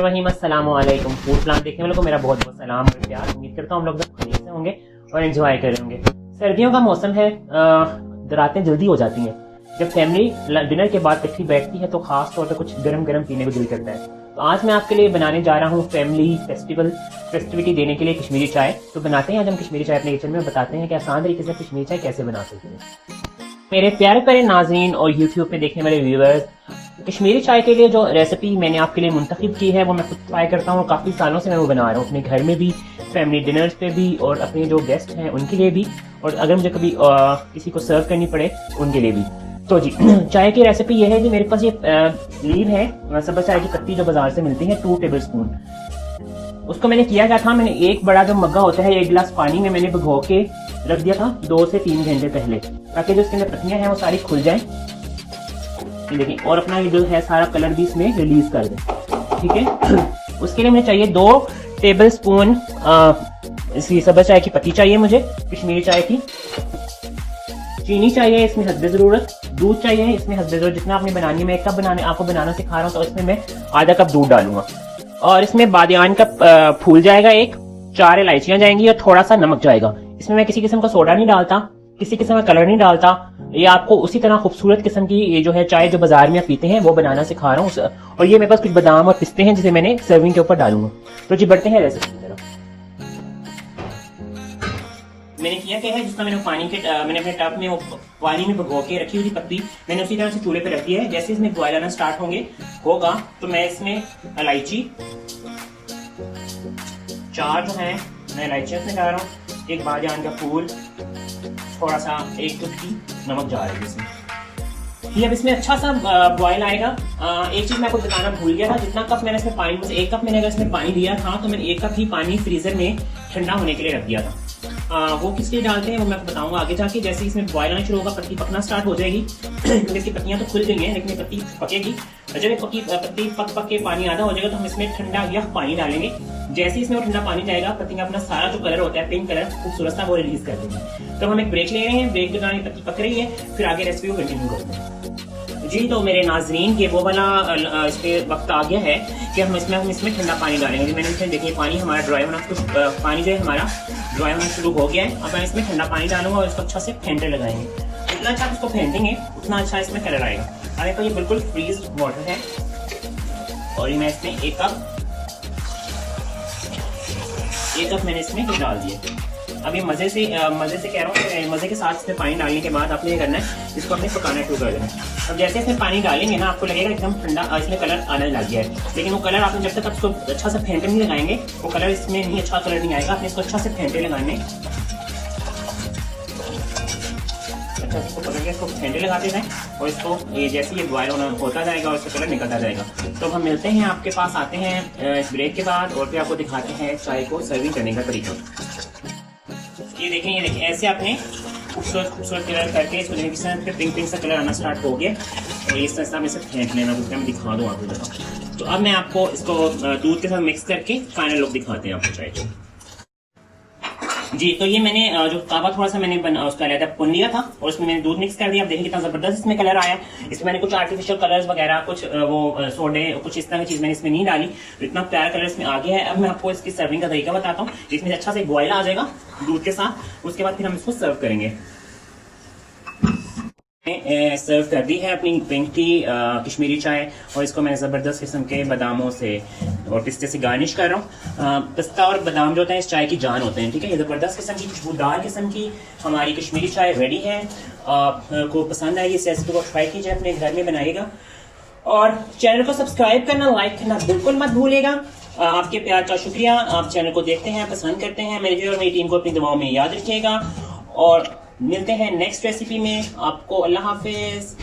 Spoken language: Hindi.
रहीम अस्सलाम वालेकुम। फूड प्लान देखने वालों को मेरा बहुत बहुत सलाम और प्यार। उम्मीद करता हूँ हम लोग सब खरीद से होंगे और एंजॉय कर रहे होंगे। सर्दियों का मौसम है, रातें जल्दी हो जाती हैं। जब फैमिली डिनर के बाद इकट्ठी बैठती है तो खास तौर पर कुछ गरम गरम पीने को दिल करता है। तो आज मैं आपके लिए बनाने जा रहा हूँ फैमिली फेस्टिविटी देने के लिए कश्मीरी चाय। तो बनाते हैं आज हम कश्मीरी चाय अपने किचन में, बताते हैं कि आसान तरीके से कश्मीरी चाय कैसे बना सकते हैं। मेरे प्यारे प्यारे नाज़रीन और यूट्यूब पे देखने वाले व्यूअर्स, कश्मीरी चाय के लिए जो रेसिपी मैंने आपके लिए मुंतखब की है वो मैं खुद ट्राई करता हूँ। काफ़ी सालों से मैं वो बना रहा हूँ, अपने घर में भी, फैमिली डिनर्स पे भी और अपने जो गेस्ट हैं उनके लिए भी, और अगर मुझे कभी किसी को सर्व करनी पड़े उनके लिए भी। तो जी चाय की रेसिपी ये है कि मेरे पास ये लीव है सब्ज़ चाय की पत्ती जो बाजार से मिलती है 2 टेबल स्पून। उसको मैंने किया क्या था, मैंने एक बड़ा जो मग्गा होता है 1 गिलास पानी में मैंने भिगो के रख दिया था 2 से 3 घंटे पहले, ताकि जो इसके अंदर पत्तियां हैं वो सारी खुल जाएं। देखिए, और अपना ये जो है सारा कलर भी इसमें रिलीज कर दें। ठीक है, उसके लिए मुझे चाहिए 2 टेबल स्पून इसी सब्ज़ चाय की पत्ती चाहिए मुझे, कश्मीरी चाय की। चीनी चाहिए इसमें हस्बे ज़रूरत, दूध चाहिए इसमें हस्बे ज़रूरत। जितना आपने बनानी है, मैं 1 कप आपको बनाना सिखा रहा हूँ तो इसमें मैं आधा कप दूध डालूंगा। और इसमें बादियान का फूल जाएगा 1, 4 इलायचियां जाएंगी और थोड़ा सा नमक जाएगा। इसमें मैं किसी किस्म का सोडा नहीं डालता, किसी किस्म का कलर नहीं डालता। ये आपको उसी तरह खूबसूरत किस्म की ये जो है चाय जो बाजार में आप पीते हैं वो बनाना सिखा रहा हूँ। और ये मेरे पास कुछ बादाम और पिस्ते हैं जिसे मैंने सर्विंग के ऊपर डालूंगा। तो जी बढ़ते हैं रेसिपी की तरफ। मैंने किया क्या है, जिसका मैंने मैंने अपने टब में वो पानी में भिगो के रखी हुई थी पत्ती, मैंने उसी तरह से चूल्हे पे रख दिया है। जैसे इसमें बॉयल आना स्टार्ट होगा तो मैं इसमें इलायची 4 जो है मैं इलायचियां इसमें डाल रहा हूँ, 1 बादियान का फूल, थोड़ा सा 1 चुटकी नमक जा रही है इसमें। ये अब इसमें अच्छा सा बॉयल आएगा। एक चीज मैं आपको बताना भूल गया था, जितना कप मैंने इसमें पानी, 1 कप मैंने अगर इसमें पानी दिया था तो मैंने 1 कप ही पानी फ्रीजर में ठंडा होने के लिए रख दिया था। वो किस लिए डालते हैं वो मैं आपको बताऊंगा आगे जाके। जैसे इसमें बॉयल आना शुरू होगा, पत्ती पकना स्टार्ट हो जाएगी क्योंकि इसकी पत्तियां तो खुल गई हैं लेकिन पत्ती पकेगी। जब पत्ती पक के पानी आधा हो जाएगा तो हम इसमें ठंडा यख पानी डालेंगे। जैसे इसमें वो ठंडा पानी जाएगा, पत्तियां अपना सारा जो कलर होता है पिंक कलर खूबसूरत सा वो रिलीज कर देंगे। तो हम एक ब्रेक ले रहे हैं, ब्रेक के दौरान पत्ती पक रही है, फिर आगे रेसिपी को कंटिन्यू करते हैं। जी तो मेरे नाजरीन के वो वाला इस पे वक्त आ गया है कि हम इसमें ठंडा पानी डालेंगे। मैंने इसमें देखिए पानी हमारा ड्राई होना पानी जो है हमारा ड्राई होना शुरू हो गया है। अब मैं इसमें ठंडा पानी डालूंगा और इसको अच्छा से फेंटे लगाएंगे। जितना अच्छा इसको फेंटेंगे उतना अच्छा इसमें कलर आएगा। अरे तो ये बिल्कुल फ्रीज वाटर है और ये मैं इसमें 1 कप मैंने इसमें डाल दिया। अब ये मजे से कह रहा हूँ, मजे के साथ इसमें पानी डालने के बाद आपने ये करना है, इसको अपने पकाना शुरू कर देना है। अब जैसे इसमें पानी डालेंगे ना, आपको लगेगा एकदम ठंडा, इसमें कलर आने लग गया है, लेकिन वो कलर आपने जब तक इसको अच्छा से फेंटे नहीं लगाएंगे वो कलर इसमें नहीं, अच्छा कलर नहीं आएगा। आपने इसको अच्छा से फेंटे लगाने, अच्छा इसको पकड़ के इसको फेंटे लगाते जाएं और इसको ये जैसे ये बॉयल होता जाएगा और इसका कलर निकलता जाएगा। तो हम मिलते हैं, आपके पास आते हैं इस ब्रेक के बाद और फिर आपको दिखाते हैं चाय को सर्विंग करने का तरीका। ये देखें ऐसे आपने खूबसूरत कलर करके इसको देखिए पिंक सा कलर आना स्टार्ट हो गया और इस तरह से आप इसे फेंट लेना। मैं दिखा दूँ आपको। तो अब मैं आपको इसको दूध के साथ मिक्स करके फाइनल लुक दिखाते हैं आपको चाय को। जी तो ये मैंने जो तावा थोड़ा सा मैंने उसका अलग पुन लिया था और उसमें मैंने दूध मिक्स कर दिया। अब देखिए कितना जबरदस्त इसमें कलर आया। इसमें मैंने कुछ आर्टिफिशियल कलर्स वगैरह, कुछ वो सोडे, कुछ इस तरह की चीज मैंने इसमें नहीं डाली। इतना प्यारा कलर इसमें आ गया है। अब मैं आपको इसकी सर्विंग का तरीका बताता हूँ। इसमें अच्छा से बॉयल आ जाएगा दूध के साथ, उसके बाद फिर हम इसको सर्व करेंगे। सर्व कर दी है अपनी पिंक टी कश्मीरी चाय और इसको मैं ज़बरदस्त किस्म के बादामों से और पिस्ते से गार्निश कर रहा हूँ। पिस्ता और बादाम जो होते हैं इस चाय की जान होते हैं। ठीक है, ये ज़बरदस्त किस्म की खुशबूदार किस्म की हमारी कश्मीरी चाय रेडी है। आपको पसंद आई इस रेसिपी को ट्राई कीजिए, अपने घर में बनाइएगा और चैनल को सब्सक्राइब करना, लाइक करना बिल्कुल मत भूलिएगा। आपके प्यार का शुक्रिया। आप चैनल को देखते हैं, पसंद करते हैं। मेरी और मेरी टीम को अपनी दुआओं में याद रखिएगा और मिलते हैं नेक्स्ट रेसिपी में। आपको अल्लाह हाफिज।